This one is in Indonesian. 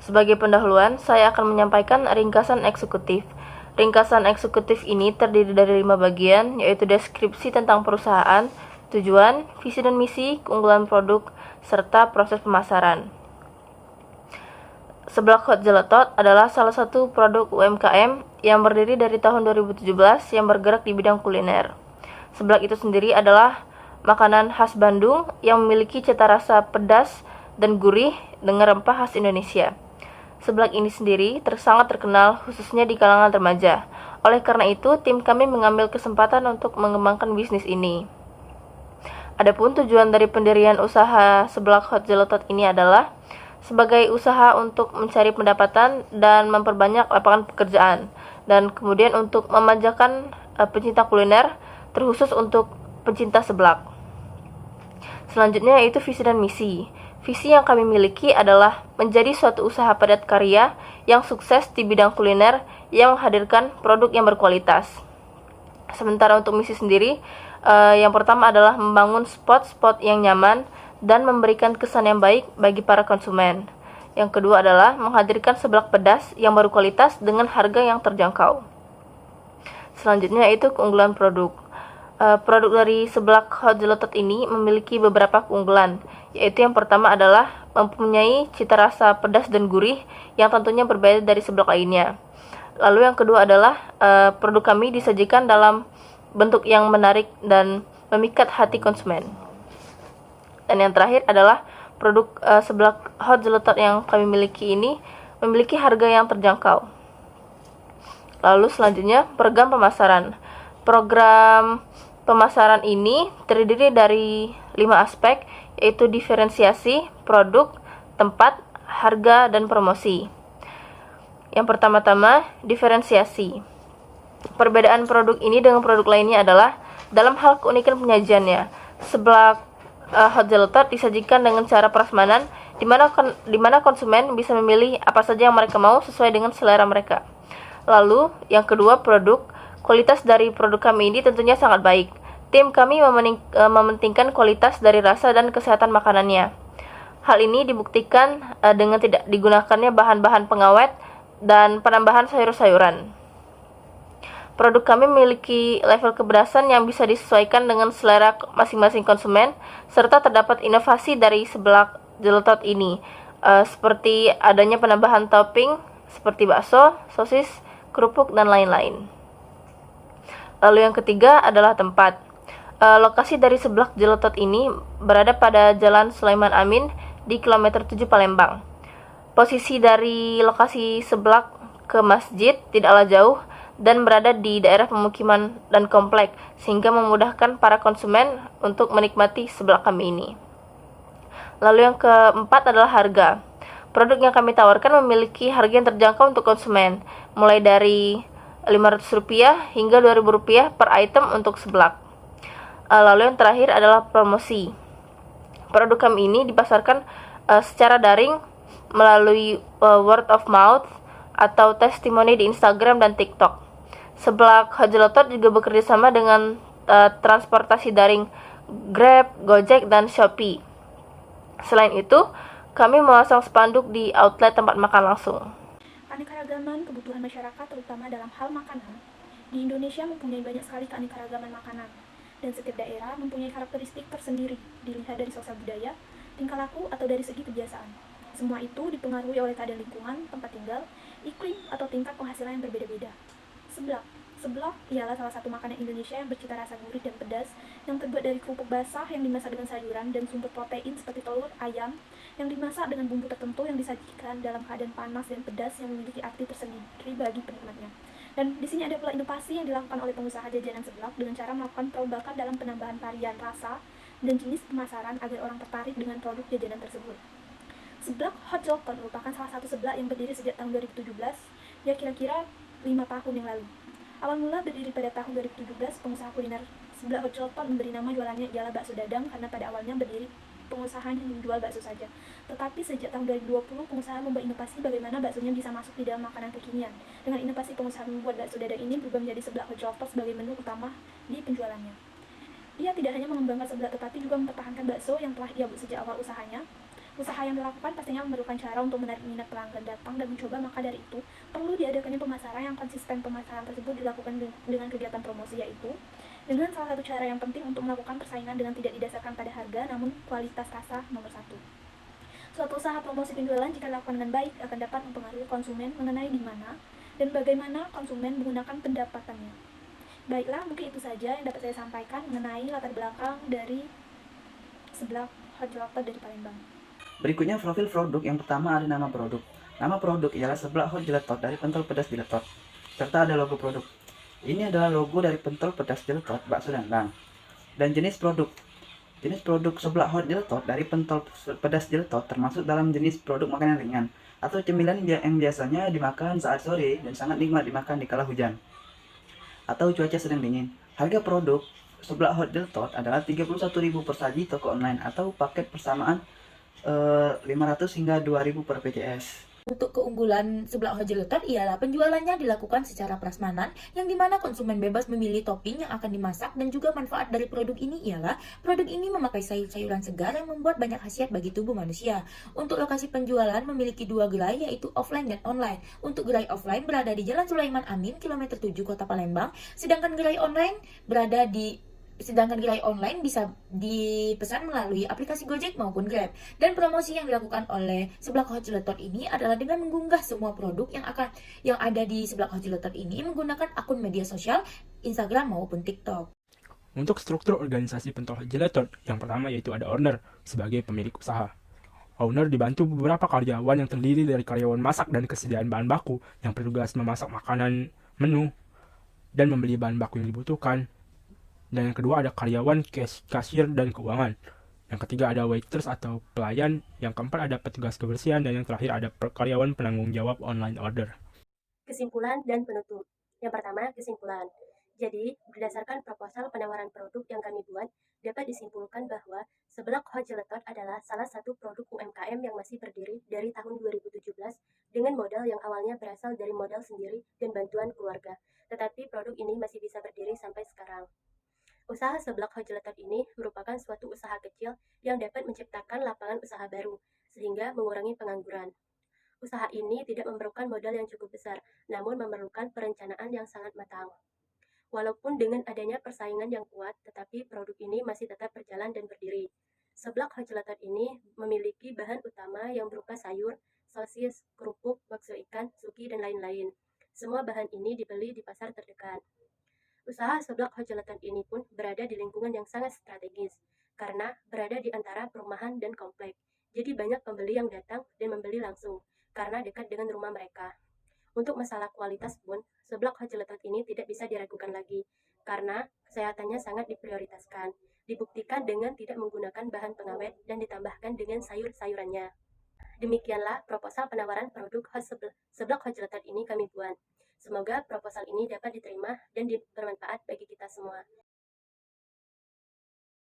Sebagai pendahuluan, saya akan menyampaikan ringkasan eksekutif. Ringkasan eksekutif ini terdiri dari 5 bagian, yaitu deskripsi tentang perusahaan, tujuan, visi dan misi, keunggulan produk, serta proses pemasaran. Seblak Hot Jelatot adalah salah satu produk UMKM yang berdiri dari tahun 2017 yang bergerak di bidang kuliner. Seblak itu sendiri adalah makanan khas Bandung yang memiliki cita rasa pedas dan gurih dengan rempah khas Indonesia. Seblak ini sendiri sangat terkenal khususnya di kalangan remaja. Oleh karena itu, tim kami mengambil kesempatan untuk mengembangkan bisnis ini. Adapun tujuan dari pendirian usaha Seblak Hot Jelatot ini adalah sebagai usaha untuk mencari pendapatan dan memperbanyak lapangan pekerjaan, dan kemudian untuk memanjakan pencinta kuliner, terkhusus untuk pencinta seblak. Selanjutnya yaitu visi dan misi. Visi yang kami miliki adalah menjadi suatu usaha padat karya yang sukses di bidang kuliner yang menghadirkan produk yang berkualitas. Sementara untuk misi sendiri, yang pertama adalah membangun spot-spot yang nyaman dan memberikan kesan yang baik bagi para konsumen. Yang kedua adalah menghadirkan seblak pedas yang berkualitas dengan harga yang terjangkau. Selanjutnya yaitu keunggulan produk. Produk dari Seblak Hot Jelatot ini memiliki beberapa keunggulan, yaitu yang pertama adalah mempunyai cita rasa pedas dan gurih yang tentunya berbeda dari seblak lainnya. Lalu yang kedua adalah produk kami disajikan dalam bentuk yang menarik dan memikat hati konsumen. Dan yang terakhir adalah produk Seblak Hot Jelatot yang kami miliki ini memiliki harga yang terjangkau. Lalu selanjutnya program pemasaran. Program pemasaran ini terdiri dari 5 aspek, yaitu diferensiasi, produk, tempat, harga, dan promosi. Yang pertama-tama, diferensiasi. Perbedaan produk ini dengan produk lainnya adalah dalam hal keunikan penyajiannya. Seblak Hot Jelatot disajikan dengan cara prasmanan di mana konsumen bisa memilih apa saja yang mereka mau sesuai dengan selera mereka. Lalu, yang kedua, produk. Kualitas dari produk kami ini tentunya sangat baik. Tim kami mementingkan kualitas dari rasa dan kesehatan makanannya. Hal ini dibuktikan dengan tidak digunakannya bahan-bahan pengawet dan penambahan sayur-sayuran. Produk kami memiliki level kepedasan yang bisa disesuaikan dengan selera masing-masing konsumen, serta terdapat inovasi dari Seblak Jelatot ini, seperti adanya penambahan topping seperti bakso, sosis, kerupuk, dan lain-lain. Lalu yang ketiga adalah tempat. Lokasi dari Seblak Jelatot ini berada pada Jalan Sulaiman Amin di kilometer 7 Palembang. Posisi dari lokasi seblak ke masjid tidaklah jauh dan berada di daerah pemukiman dan komplek, sehingga memudahkan para konsumen untuk menikmati seblak kami ini. Lalu yang keempat adalah harga. Produk yang kami tawarkan memiliki harga yang terjangkau untuk konsumen, mulai dari Rp500 hingga Rp2.000 per item untuk seblak. Lalu yang terakhir adalah promosi. Produk kami ini dipasarkan secara daring melalui word of mouth atau testimoni di Instagram dan TikTok. Seblak Hot Jelatot juga bekerja sama dengan transportasi daring Grab, Gojek, dan Shopee. Selain itu, kami memasang spanduk di outlet tempat makan langsung. Keanekaragaman kebutuhan masyarakat terutama dalam hal makanan di Indonesia mempunyai banyak sekali keanekaragaman makanan, dan setiap daerah mempunyai karakteristik tersendiri dilihat dari sosial budaya, tingkah laku, atau dari segi kebiasaan. Semua itu dipengaruhi oleh keadaan lingkungan, tempat tinggal, iklim, atau tingkat penghasilan yang berbeda-beda. Seblak ialah salah satu makanan Indonesia yang bercita rasa gurih dan pedas, yang terbuat dari kerupuk basah yang dimasak dengan sayuran dan sumber protein seperti telur, ayam, yang dimasak dengan bumbu tertentu yang disajikan dalam keadaan panas dan pedas yang memiliki arti tersendiri bagi penikmatnya. Dan di sini ada pula inovasi yang dilakukan oleh pengusaha jajanan seblak dengan cara melakukan perombakan dalam penambahan varian rasa dan jenis pemasaran agar orang tertarik dengan produk jajanan tersebut. Seblak Hot Jelatot merupakan salah satu seblak yang berdiri sejak tahun 2017, ya kira-kira 5 tahun yang lalu. Awal mula berdiri pada tahun 2017, pengusaha kuliner Seblak Hot Jelatot memberi nama jualannya ialah bakso dadang karena pada awalnya berdiri pengusahanya menjual bakso saja. Tetapi sejak tahun 2020, pengusaha membuat inovasi bagaimana baksonya bisa masuk di dalam makanan kekinian. Dengan inovasi, pengusaha membuat bakso dadang ini berubah menjadi Seblak Hot Jelatot sebagai menu utama di penjualannya. Ia tidak hanya mengembangkan seblak tetapi juga mempertahankan bakso yang telah ia buat sejak awal usahanya. Usaha yang dilakukan pastinya memerlukan cara untuk menarik minat pelanggan datang dan mencoba, maka dari itu perlu diadakannya pemasaran yang konsisten. Pemasaran tersebut dilakukan dengan kegiatan promosi, yaitu dengan salah satu cara yang penting untuk melakukan persaingan dengan tidak didasarkan pada harga, namun kualitas rasa nomor satu. Suatu usaha promosi penjualan jika dilakukan dengan baik akan dapat mempengaruhi konsumen mengenai di mana dan bagaimana konsumen menggunakan pendapatannya. Baiklah, mungkin itu saja yang dapat saya sampaikan mengenai latar belakang dari seblak hot gelato dari Palembang. Berikutnya profil produk. Yang pertama ada nama produk. Nama produk ialah seblak hot gelato dari pentol pedas Jeletot, serta ada logo produk. Ini adalah logo dari pentol pedas Jeletot bakso dandang. Dan jenis produk. Jenis produk seblak hot gelato dari pentol pedas Jeletot termasuk dalam jenis produk makanan ringan atau cemilan yang biasanya dimakan saat sore dan sangat nikmat dimakan di kala hujan atau cuaca sedang dingin. Harga produk seblak hot gelato adalah 31.000 per saji toko online atau paket persamaan 500 hingga 2.000 per PCS. Untuk keunggulan seblak hot gelato ialah penjualannya dilakukan secara prasmanan, yang dimana konsumen bebas memilih topping yang akan dimasak, dan juga manfaat dari produk ini ialah produk ini memakai sayur-sayuran segar yang membuat banyak khasiat bagi tubuh manusia. Untuk lokasi penjualan memiliki dua gerai, yaitu offline dan online. Untuk gerai offline berada di Jalan Sulaiman Amin, kilometer 7 Kota Palembang, sedangkan gerai online bisa dipesan melalui aplikasi Gojek maupun Grab. Dan promosi yang dilakukan oleh seblak hot gelato ini adalah dengan mengunggah semua produk yang ada di seblak hot gelato ini menggunakan akun media sosial Instagram maupun TikTok. Untuk struktur organisasi pentol hot gelato, yang pertama yaitu ada owner sebagai pemilik usaha. Owner dibantu beberapa karyawan yang terdiri dari karyawan masak dan kesediaan bahan baku yang bertugas memasak makanan, menu, dan membeli bahan baku yang dibutuhkan. Dan yang kedua ada karyawan kasir dan keuangan. Yang ketiga ada waitress atau pelayan. Yang keempat ada petugas kebersihan. Dan yang terakhir ada karyawan penanggung jawab online order. Kesimpulan dan penutup. Yang pertama, kesimpulan. Jadi, berdasarkan proposal penawaran produk yang kami buat, dapat disimpulkan bahwa seblak hot gelato adalah salah satu produk UMKM yang masih berdiri dari tahun 2017 dengan modal yang awalnya berasal dari modal sendiri dan bantuan keluarga. Tetapi produk ini masih bisa berdiri sampai sekarang. Usaha seblak hot gelato ini merupakan suatu usaha kecil yang dapat menciptakan lapangan usaha baru, sehingga mengurangi pengangguran. Usaha ini tidak memerlukan modal yang cukup besar, namun memerlukan perencanaan yang sangat matang. Walaupun dengan adanya persaingan yang kuat, tetapi produk ini masih tetap berjalan dan berdiri. Seblak hot gelato ini memiliki bahan utama yang berupa sayur, sosis, kerupuk, bakso ikan, suki, dan lain-lain. Semua bahan ini dibeli di pasar terdekat. Usaha seblak hot gelato ini pun berada di lingkungan yang sangat strategis, karena berada di antara perumahan dan komplek. Jadi banyak pembeli yang datang dan membeli langsung, karena dekat dengan rumah mereka. Untuk masalah kualitas pun, seblak hot gelato ini tidak bisa diragukan lagi, karena kesehatannya sangat diprioritaskan. Dibuktikan dengan tidak menggunakan bahan pengawet dan ditambahkan dengan sayur-sayurannya. Demikianlah proposal penawaran produk seblak hot gelato ini kami buat. Semoga proposal ini dapat diterima dan bermanfaat bagi kita semua.